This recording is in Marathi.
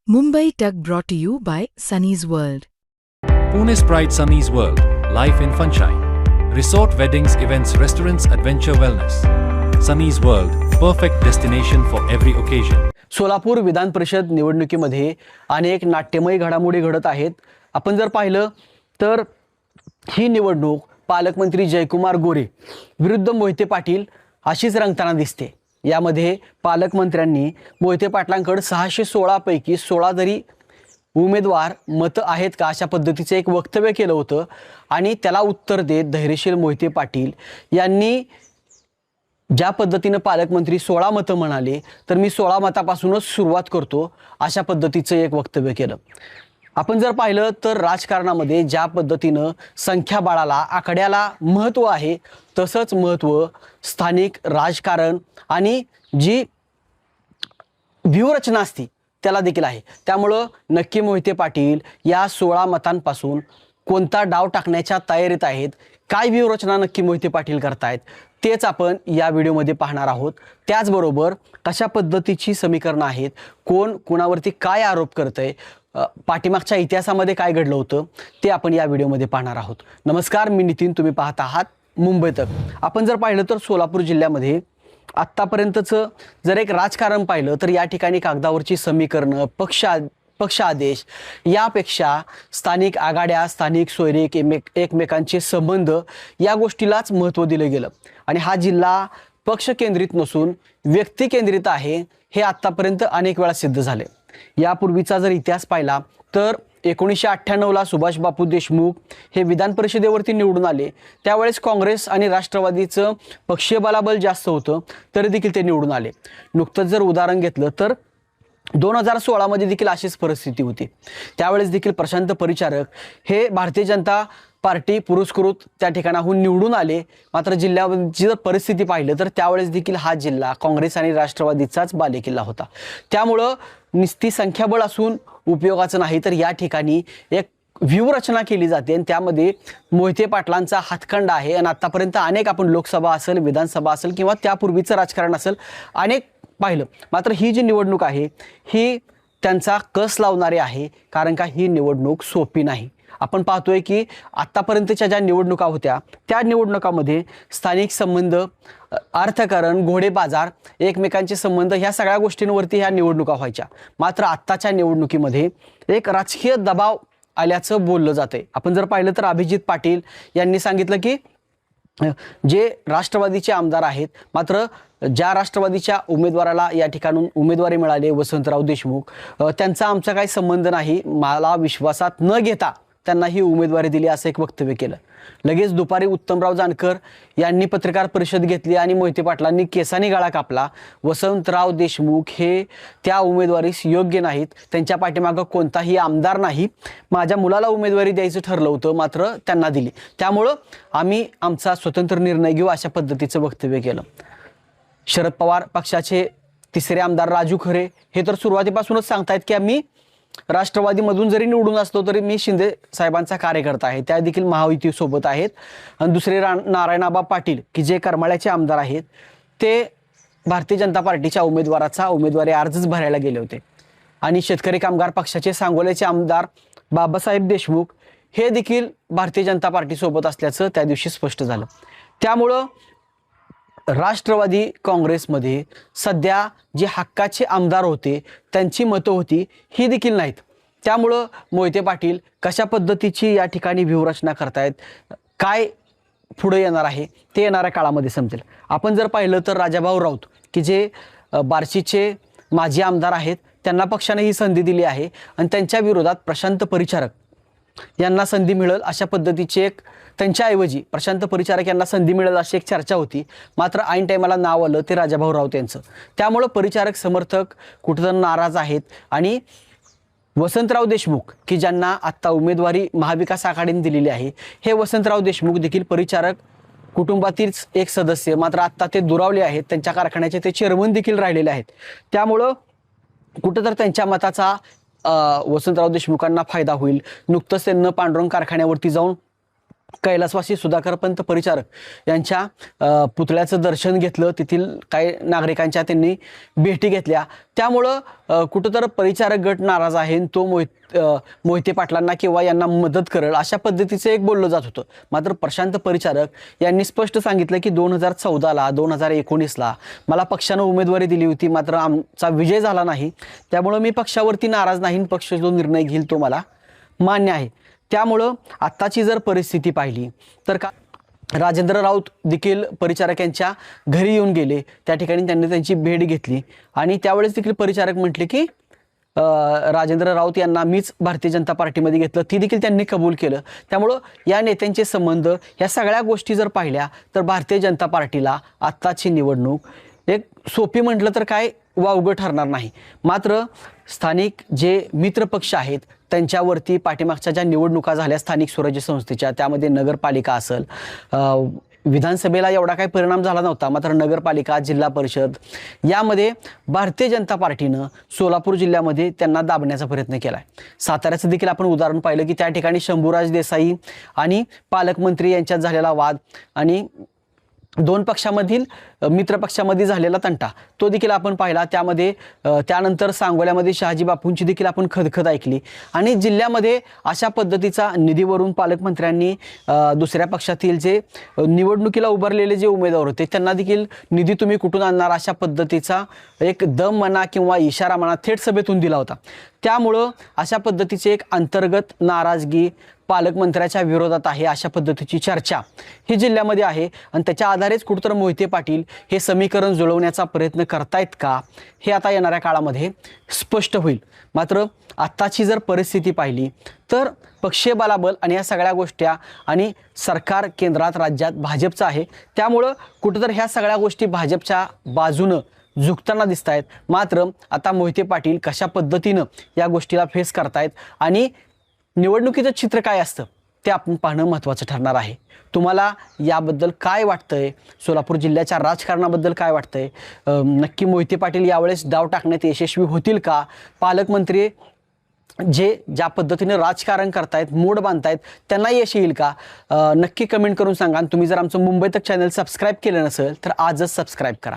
Mumbai Tug brought to you by Sunny's World. Pune's Pride Sunny's World, life in sunshine. Resort weddings, events, restaurants, adventure wellness. Sunny's World, perfect destination for every occasion. Solapur Vidhan Parishad निवडणुकीमध्ये अनेक नाट्यमय घडामोडी घडत आहेत. आपण जर पाहिलं तर ही निवडणूक पालकमंत्री जयकुमार गोरे विरुद्ध मोहिते पाटील अशीच रंगताना दिसते. यामध्ये पालकमंत्र्यांनी मोहिते पाटलांकडे 616 पैकी 16 जरी उमेदवार मत आहेत का अशा पद्धतीचे एक वक्तव्य केलं होतं आणि त्याला उत्तर देत धैर्यशील मोहिते पाटील यांनी ज्या पद्धतीने पालकमंत्री 16 मतं म्हणाले तर मी 16 मतापासूनच सुरुवात करतो अशा पद्धतीचं एक वक्तव्य केलं. आपण जर पाहिलं तर राजकारणामध्ये ज्या पद्धतीनं संख्याबळाला आकड्याला महत्त्व आहे तसंच महत्त्व स्थानिक राजकारण आणि जी व्यूहरचना असते त्याला देखील आहे. त्यामुळं नक्की मोहिते पाटील या 16 मतांपासून कोणता डाव टाकण्याच्या तयारीत आहेत, काय व्यूहरचना नक्की मोहिते पाटील करतायत तेच आपण या व्हिडिओमध्ये पाहणार आहोत. त्याचबरोबर कशा पद्धतीची समीकरणं आहेत, कोण कोणावरती काय आरोप करतंय, पाठीमागच्या इतिहासामध्ये काय घडलं होतं ते आपण या व्हिडिओमध्ये पाहणार आहोत. नमस्कार, मी नितीन, तुम्ही पाहत आहात मुंबई तक. आपण जर पाहिलं तर सोलापूर जिल्ह्यामध्ये आत्तापर्यंतचं जर एक राजकारण पाहिलं तर या ठिकाणी कागदावरची समीकरणं, पक्ष आदेश यापेक्षा स्थानिक आघाड्या, स्थानिक सोयरीक, एकमेकांचे संबंध या गोष्टीलाच महत्त्व दिलं गेलं आणि हा जिल्हा पक्ष केंद्रित नसून व्यक्ती केंद्रित आहे हे आत्तापर्यंत अनेक वेळा सिद्ध झाले. यापूर्वीचा जर इतिहास पाहिला तर 1998ला सुभाष बापू देशमुख हे विधान परिषदेवरती निवडून आले. त्यावेळेस काँग्रेस आणि राष्ट्रवादीचं पक्षीय बलाबल जास्त होतं तरी देखील ते निवडून आले. नुकतंच जर उदाहरण घेतलं तर 2016 मध्ये देखील अशीच परिस्थिती होती. त्यावेळेस देखील प्रशांत परिचारक हे भारतीय जनता पार्टी पुरस्कृत त्या ठिकाणाहून निवडून आले. मात्र जिल्ह्याची जर परिस्थिती पाहिलं तर त्यावेळेस देखील हा जिल्हा काँग्रेस आणि राष्ट्रवादीचाच बालेकिल्ला होता. त्यामुळं नुसती संख्याबळ असून उपयोगाचं नाही तर या ठिकाणी एक व्यूहरचना केली जाते आणि त्यामध्ये मोहिते पाटलांचा हातखंडा आहे. आणि आतापर्यंत अनेक आपण लोकसभा असेल, विधानसभा असेल किंवा त्यापूर्वीचं राजकारण असेल अनेक पाहिलं. मात्र ही जी निवडणूक आहे ही त्यांचा कस लावणारी आहे, कारण का ही निवडणूक सोपी नाही. आपण पाहतोय की आत्तापर्यंतच्या ज्या निवडणुका होत्या त्या निवडणुकामध्ये स्थानिक संबंध, अर्थकारण, घोडे बाजार, एकमेकांचे संबंध ह्या सगळ्या गोष्टींवरती ह्या निवडणुका व्हायच्या. मात्र आत्ताच्या निवडणुकीमध्ये एक राजकीय दबाव आल्याचं बोललं जातंय. आपण जर पाहिलं तर अभिजित पाटील यांनी सांगितलं की जे राष्ट्रवादीचे आमदार आहेत, मात्र ज्या राष्ट्रवादीच्या उमेदवाराला या ठिकाणून उमेदवारी मिळाली वसंतराव देशमुख, त्यांचा आमचा काही संबंध नाही, मला विश्वासात न घेता त्यांना ही उमेदवारी दिली असं एक वक्तव्य केलं. लगेच दुपारी उत्तमराव जानकर यांनी पत्रकार परिषद घेतली आणि मोहिते पाटलांनी केसानी गळा कापला. वसंतराव देशमुख हे त्या उमेदवारीस योग्य नाहीत, त्यांच्या पाठीमागं कोणताही आमदार नाही, माझ्या मुलाला उमेदवारी द्यायचं ठरलं होतं मात्र त्यांना दिली, त्यामुळं आम्ही आमचा स्वतंत्र निर्णय घेऊ अशा पद्धतीचं वक्तव्य केलं. शरद पवार पक्षाचे तिसरे आमदार राजू खरे हे तर सुरुवातीपासूनच सांगतायत की आम्ही राष्ट्रवादीमधून जरी निवडून असलो तरी मी शिंदे साहेबांचा कार्यकर्ता आहे, त्या देखील महायुतीसोबत आहेत. आणि दुसरे नारायणआबा पाटील की जे करमाळ्याचे आमदार आहेत ते भारतीय जनता पार्टीच्या उमेदवाराचा उमेदवारी अर्जच भरायला गेले होते. आणि शेतकरी कामगार पक्षाचे सांगोल्याचे आमदार बाबासाहेब देशमुख हे देखील भारतीय जनता पार्टीसोबत असल्याचं त्या दिवशी स्पष्ट झालं. त्यामुळं राष्ट्रवादी काँग्रेसमध्ये सध्या जे हक्काचे आमदार होते त्यांची मतं होती ही देखील नाहीत. त्यामुळं मोहिते पाटील कशा पद्धतीची या ठिकाणी व्यूहरचना करतायत, काय पुढे येणार आहे ते येणाऱ्या काळामध्ये समजेल. आपण जर पाहिलं तर राजाभाऊ राऊत की जे बार्शीचे माजी आमदार आहेत त्यांना पक्षाने ही संधी दिली आहे आणि त्यांच्या विरोधात प्रशांत परिचारक यांना संधी मिळेल अशा पद्धतीची एक, त्यांच्याऐवजी प्रशांत परिचारक यांना संधी मिळेल अशी एक चर्चा होती. मात्र ऐन टायमाला नाव आलं ते राजाभाऊ राऊत यांचं. त्यामुळं परिचारक समर्थक कुठेतरी नाराज आहेत आणि वसंतराव देशमुख की ज्यांना आत्ता उमेदवारी महाविकास आघाडीने दिलेली आहे हे वसंतराव देशमुख देखील परिचारक कुटुंबातीलच एक सदस्य, मात्र आत्ता ते दुरावले आहेत, त्यांच्या कारखान्याचे ते चेअरमन देखील राहिलेले आहेत. त्यामुळं कुठेतरी त्यांच्या मताचा वसंतराव देशमुखांना फायदा होईल. नुकतंच त्यांना पांडुरंग कारखान्यावरती जाऊन कैलासवासी सुधाकरपंत परिचारक यांच्या पुतळ्याचं दर्शन घेतलं, तेथील काही नागरिकांच्या त्यांनी भेटी घेतल्या. त्यामुळं कुठंतर परिचारक गट नाराज आहे, तो मोहिते पाटलांना किंवा यांना मदत करेल अशा पद्धतीचं एक बोललं जात होतं. मात्र प्रशांत परिचारक यांनी स्पष्ट सांगितलं की 2014ला 2019ला मला पक्षानं उमेदवारी दिली होती, मात्र आमचा विजय झाला नाही. त्यामुळं मी पक्षावरती नाराज नाही, पक्ष जो निर्णय घेईल तो मला मान्य आहे. त्यामुळं आत्ताची जर परिस्थिती पाहिली तर राजेंद्र राऊत देखील परिचारक यांच्या घरी येऊन गेले. त्या ठिकाणी त्यांनी त्यांची भेट घेतली आणि त्यावेळेस देखील परिचारक म्हटले की राजेंद्र राऊत यांना मीच भारतीय जनता पार्टीमध्ये घेतलं, ती देखील त्यांनी कबूल केलं. त्यामुळं या नेत्यांचे संबंध, ह्या सगळ्या गोष्टी जर पाहिल्या तर भारतीय जनता पार्टीला आत्ताची निवडणूक एक सोपी म्हटलं तर काय वावगं ठरणार नाही. मात्र स्थानिक जे मित्रपक्ष आहेत त्यांच्यावरती पाठीमागच्या ज्या निवडणुका झाल्या स्थानिक स्वराज्य संस्थेच्या, त्यामध्ये नगरपालिका असेल, विधानसभेला एवढा काही परिणाम झाला नव्हता, मात्र नगरपालिका, जिल्हा परिषद यामध्ये भारतीय जनता पार्टीनं सोलापूर जिल्ह्यामध्ये त्यांना दाबण्याचा प्रयत्न केला आहे. साताऱ्याचं देखील आपण उदाहरण पाहिलं की त्या ठिकाणी शंभूराज देसाई आणि पालकमंत्री यांच्यात झालेला वाद आणि दोन पक्षामधील मित्रपक्षामध्ये झालेला तंटा तो देखील आपण पाहिला. त्यामध्ये त्यानंतर सांगोल्यामध्ये शहाजी बापूंची देखील आपण खदखद ऐकली आणि जिल्ह्यामध्ये अशा पद्धतीचा निधीवरून पालकमंत्र्यांनी दुसऱ्या पक्षातील जे निवडणुकीला उभारलेले जे उमेदवार होते त्यांना देखील निधी तुम्ही कुठून आणणार अशा पद्धतीचा एक दम म्हणा किंवा इशारा म्हणा थेट सभेतून दिला होता. त्यामुळं अशा पद्धतीचे एक अंतर्गत नाराजगी पालकमंत्र्याच्या विरोधात आहे अशा पद्धतीची चर्चा ही जिल्ह्यामध्ये आहे आणि त्याच्या आधारेच कुठंतरी मोहिते पाटील हे समीकरण जुळवण्याचा प्रयत्न करतायत का हे आता येणाऱ्या काळामध्ये स्पष्ट होईल. मात्र आत्ताची जर परिस्थिती पाहिली तर पक्षीय बलाबल आणि या सगळ्या गोष्टी आणि सरकार केंद्रात राज्यात भाजपचं आहे. त्यामुळं कुठंतरी ह्या सगळ्या गोष्टी भाजपच्या बाजूनं झुकताना दिसत आहेत. मात्र आता मोहिते पाटील कशा पद्धतीनं या गोष्टीला फेस करतायत आणि निवडणुकीचं चित्र काय असतं ते आपण पाहणं महत्त्वाचं ठरणार आहे. तुम्हाला याबद्दल काय वाटतंय? सोलापूर जिल्ह्याच्या राजकारणाबद्दल काय वाटतंय? नक्की मोहिते पाटील यावेळेस डाव टाकण्यात यशस्वी होतील का? पालकमंत्री जे ज्या पद्धतीने राजकारण करतायत, मूड बांधतायत, त्यांना यश येईल का? नक्की कमेंट करून सांगा. तुम्ही जर आमचं मुंबई तक चॅनल सबस्क्राईब केलं नसेल तर आजच सबस्क्राईब करा.